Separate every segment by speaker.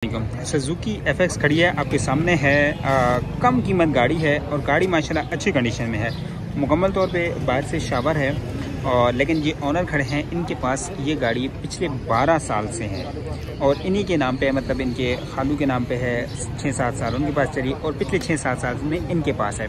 Speaker 1: Suzuki FX खड़ी है आपके सामने है। कम कीमत गाड़ी है और गाड़ी माशाल्लाह अच्छी कंडीशन में है। मुकम्मल तौर पे बाहर से शावर है और लेकिन ये ऑनर खड़े हैं, इनके पास ये गाड़ी पिछले 12 साल से है और इन्हीं के नाम पे, मतलब इनके खालू के नाम पे है। 6-7 साल उनके पास चली और पिछले 6-7 साल में इनके पास है।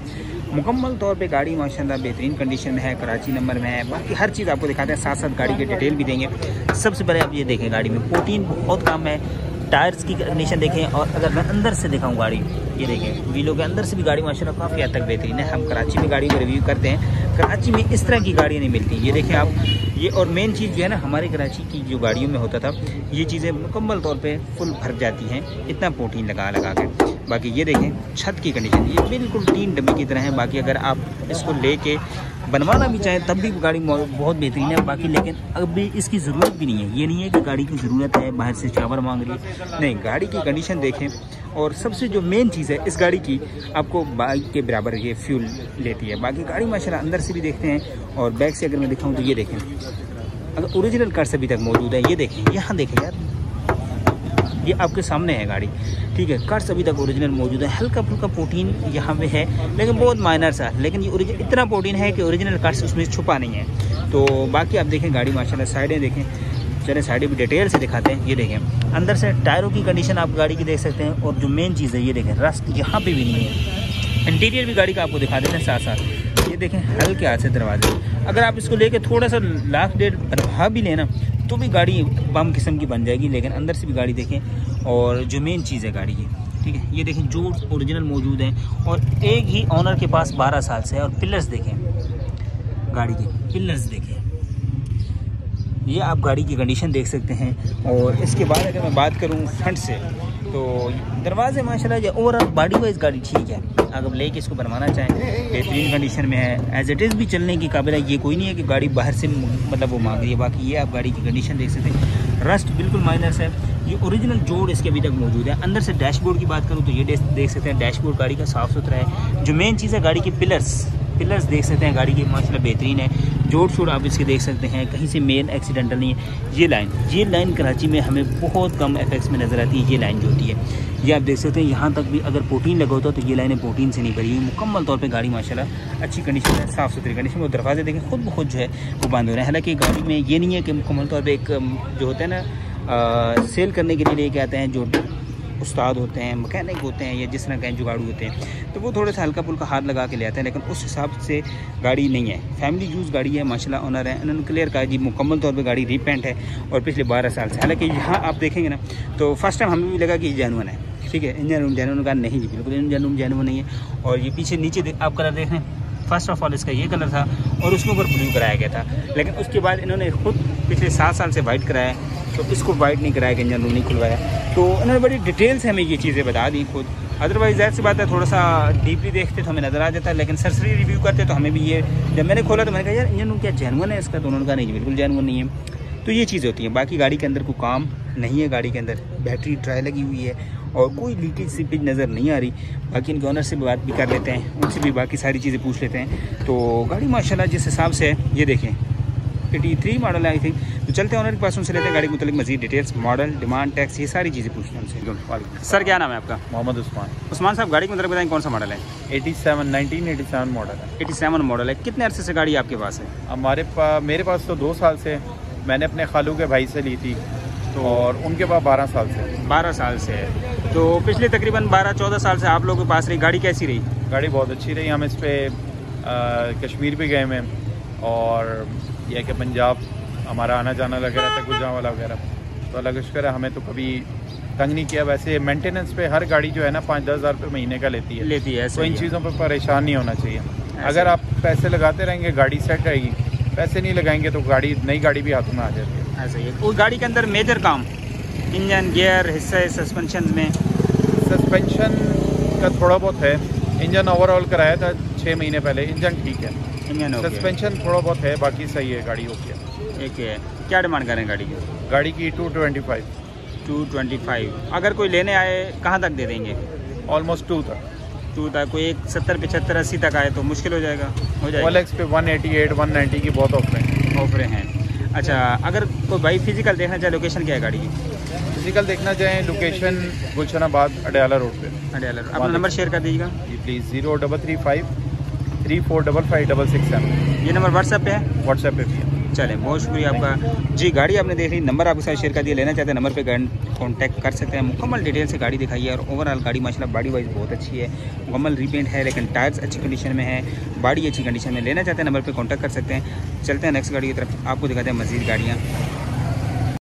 Speaker 1: मुकम्मल तौर पे गाड़ी माशाल्लाह बेहतरीन कंडीशन में है, कराची नंबर में है। बाकी हर चीज़ आपको दिखाते हैं, साथ साथ गाड़ी की डिटेल भी देंगे। सबसे पहले आप ये देखें, गाड़ी में प्रोटीन बहुत कम है। टायर्स की कंडीशन देखें और अगर मैं अंदर से दिखाऊं गाड़ी, ये देखें व्हीलों के अंदर से भी गाड़ी माशाल्लाह काफ़ी हद तक बेहतरीन है। हम कराची में गाड़ी का रिव्यू करते हैं, कराची में इस तरह की गाड़ियाँ नहीं मिलती। ये देखें आप, ये और मेन चीज़ जो है ना, हमारे कराची की जो गाड़ियों में होता था, ये चीज़ें मुकम्मल तौर पे फुल भर जाती हैं, इतना प्रोटीन लगा के। बाकी ये देखें छत की कंडीशन, ये बिल्कुल टीन डब्बे की तरह है। बाकी अगर आप इसको लेके बनवाना भी चाहें तब भी गाड़ी बहुत बेहतरीन है। बाकी लेकिन अभी इसकी ज़रूरत भी नहीं है। ये नहीं है कि गाड़ी की ज़रूरत है, बाहर से शावर मांग रही है, नहीं। गाड़ी की कंडीशन देखें और सबसे जो मेन चीज़ है इस गाड़ी की, आपको बाइक के बराबर ये फ्यूल लेती है। बाकी गाड़ी माशाल्लाह अंदर से भी देखते हैं और बैक से अगर मैं दिखाऊँ तो ये देखें, अगर ओरिजिनल कार्स अभी तक मौजूद है। ये देखें, यहाँ देखें यार, ये आपके सामने है गाड़ी, ठीक है। कार्स अभी तक ओरिजिनल मौजूद है। हल्का फुल्का प्रोटीन यहाँ पे है लेकिन बहुत माइनर सा, लेकिन ये इतना प्रोटीन है कि ओरिजिनल कार्स उसमें छुपा नहीं है। तो बाकी आप देखें गाड़ी माशाल्लाह, साइडें देखें, चले साइडें भी डिटेल से दिखाते हैं। ये देखें अंदर से टायरों की कंडीशन आप गाड़ी की देख सकते हैं और जो मेन चीज़ है ये देखें, रस्ट यहाँ पे भी नहीं है। इंटीरियर भी गाड़ी का आपको दिखा देते हैं साथ साथ। ये देखें हल्के हाथ से दरवाजे, अगर आप इसको लेके थोड़ा सा 1.5 लाख बनवा भी लेना तो भी गाड़ी बम किस्म की बन जाएगी। लेकिन अंदर से भी गाड़ी देखें और जो मेन चीज़ है गाड़ी की, ठीक है, ये देखें जो ओरिजिनल मौजूद है और एक ही ऑनर के पास 12 साल से है। और पिलर्स देखें, गाड़ी के पिलर्स देखें, ये आप गाड़ी की कंडीशन देख सकते हैं। और इसके बाद अगर मैं बात करूं फ्रंट से, तो दरवाजे माशाल्लाह ओवरऑल बॉडी वाइज गाड़ी ठीक है। अगर लेके इसको बनवाना चाहें बेहतरीन कंडीशन में है, एज इट इज़ भी चलने की काबिल है। ये कोई नहीं है कि गाड़ी बाहर से मतलब वो मांग रही है। बाकी ये आप गाड़ी की कंडीशन देख सकते हैं, रस्ट बिल्कुल माइनस है। ये ओरिजिनल जोड़ इसके अभी तक मौजूद है। अंदर से डैशबोर्ड की बात करूँ तो ये देख सकते हैं, डैशबोर्ड गाड़ी का साफ़ सुथरा है। जो मेन चीज़ है गाड़ी के पिलर्स देख सकते हैं, गाड़ी की माशाल्लाह बेहतरीन है। जोड़ शोड़ आप इसके देख सकते हैं, कहीं से मेन एक्सीडेंटल नहीं है। ये लाइन कराची में हमें बहुत कम FX में नज़र आती है। ये लाइन जो होती है, ये आप देख सकते हैं, यहाँ तक भी अगर प्रोटीन लगा होता तो ये लाइनें प्रोटीन से नहीं भरी हुई। मुकम्मल तौर पे गाड़ी माशाल्लाह अच्छी कंडीशन है, साफ़ सुथरी कंडीशन में। दरवाजे देखें खुद ब खुद जो है वो बंद हो रहे हैं। हालांकि गाड़ी में ये नहीं है कि मुकम्मल तौर पर एक जो होता है ना सेल करने के लिए लेके आते हैं, जो उस्ताद होते हैं, मैकेनिक होते हैं या जिस तरह के जुगाड़ू होते हैं, तो वो थोड़ा सा हल्का फुल्का हाथ लगा के ले आते हैं। लेकिन उस हिसाब से गाड़ी नहीं है, फैमिली यूज़ गाड़ी है माशाल्लाह। ऑनर है, उन्होंने क्लियर कहा जी मुकम्मल तौर पे गाड़ी रीपेंट है और पिछले 12 साल से। हालांकि यहाँ आप देखेंगे ना तो फर्स्ट टाइम हमें भी लगा कि जेन्युइन है, ठीक है। इंजन रूम जेन्युइन का नहीं जी, बिल्कुल इंजन रूम जेन्युइन नहीं है। और ये पीछे नीचे आप कलर देख रहे हैं, फर्स्ट ऑफ ऑल इसका ये कलर था और उसके ऊपर ब्लू कराया गया था। लेकिन उसके बाद इन्होंने खुद पिछले 7 साल से वाइट कराया, तो इसको वाइट नहीं कराया कि इंजन रूम नहीं खुलवाया। तो उन्होंने बड़ी डिटेल से हमें ये चीज़ें बता दी खुद। अदरवाइज़ ज़ाहिर सी बात है, थोड़ा सा डीपली देखते तो हमें नज़र आ जाता है, लेकिन सरसरी रिव्यू करते तो हमें भी ये, जब मैंने खोला तो मैंने कहा यार इंजन रूम क्या जेन्युइन है इसका, तो उन्होंने कहा नहीं बिल्कुल जेन्युइन नहीं है। तो ये चीज़ होती है। बाकी गाड़ी के अंदर कोई काम नहीं है, गाड़ी के अंदर बैटरी ड्राई लगी हुई है और कोई लीकेज सीपेज नज़र नहीं आ रही। बाकी इनके ऑनर से भी बात भी कर लेते हैं, उनसे भी बाकी सारी चीज़ें पूछ लेते हैं। तो गाड़ी माशाल्लाह जिस हिसाब से है, ये देखें 83 मॉडल है आई थिंक। तो चलते हैं ऑनर के पास, उनसे लेते हैं गाड़ी के मुतालिक मजीद डिटेल्स, मॉडल, डिमांड, टैक्स, ये सारी चीज़ें पूछते हैं उनसे। सर क्या नाम है आपका?
Speaker 2: मोहम्मद उस्मान।
Speaker 1: उस्मान साहब गाड़ी के मतलब बताएं कौन सा मॉडल है?
Speaker 2: 1987 मॉडल है।
Speaker 1: 87 मॉडल है। कितने अरसे से गाड़ी आपके पास है?
Speaker 2: मेरे पास तो 2 साल से, मैंने अपने खालू के भाई से ली थी, तो और उनके पास 12 साल से।
Speaker 1: 12 साल से है, तो पिछले तकरीबन 12-14 साल से आप लोगों के पास रही। गाड़ी कैसी रही?
Speaker 2: गाड़ी बहुत अच्छी रही। हम इस पर कश्मीर भी गए हैं और यह कि पंजाब हमारा आना जाना लगा रहता है, गुजरांवाला वगैरह। तो अल्लाह का शुक्र है, हमें तो कभी तंग नहीं किया। वैसे मेंटेनेंस पे हर गाड़ी जो है ना 5-10 हज़ार रुपये महीने का लेती है। तो इन चीज़ों पर परेशान नहीं होना चाहिए। अगर आप पैसे लगाते रहेंगे गाड़ी सेट रहेगी, पैसे नहीं लगाएंगे तो नई गाड़ी भी हाथों में आ जाती है।
Speaker 1: ऐसा ही है। उस गाड़ी के अंदर मेजर काम इंजन, गियर, हिस्से, सस्पेंशन में?
Speaker 2: सस्पेंशन का थोड़ा बहुत है। इंजन ओवरऑल कराया था 6 महीने पहले, इंजन ठीक है। सस्पेंशन थोड़ा बहुत है, बाकी सही है, गाड़ी ओके है।
Speaker 1: एक है। क्या डिमांड करें गाड़ी की?
Speaker 2: गाड़ी की 225।
Speaker 1: 225। अगर कोई लेने आए कहाँ तक दे देंगे?
Speaker 2: ऑलमोस्ट 2 तक।
Speaker 1: 2 तक। कोई 1 70, 75, 80 तक आए तो मुश्किल हो जाएगा? हो जाएगा।
Speaker 2: OLX पे 188, 190 की बहुत ऑफरें हैं।
Speaker 1: अच्छा, अगर कोई भाई फिजिकल देखना चाहे, लोकेशन क्या है गाड़ी की?
Speaker 2: फिजिकल देखना चाहें, लोकेशन गुलशनाबाद अडयाला रोड पे।
Speaker 1: अडयाला अपना नंबर शेयर कर दीजिएगा
Speaker 2: जी प्लीज़। 0335 3455
Speaker 1: ये नंबर व्हाट्सएप पे है?
Speaker 2: व्हाट्सएप पे भी है।
Speaker 1: चलें, बहुत शुक्रिया आपका जी। गाड़ी आपने देख ली, नंबर आपके साथ शेयर कर दिया। लेना चाहते हैं नंबर पे कांटेक्ट कर सकते हैं। मुकम्मल डिटेल से गाड़ी दिखाई है और ओवरऑल गाड़ी माशाल्लाह बॉडी वाइज बहुत अच्छी है। मुकम्मल रीपेंट है लेकिन टायर्स अच्छी कंडीशन में है, बॉडी अच्छी कंडीशन में। लेना चाहते हैं नंबर पे कांटेक्ट कर सकते हैं। चलते हैं नेक्स्ट गाड़ी की तरफ, आपको दिखाते हैं मज़ीद गाड़ियाँ।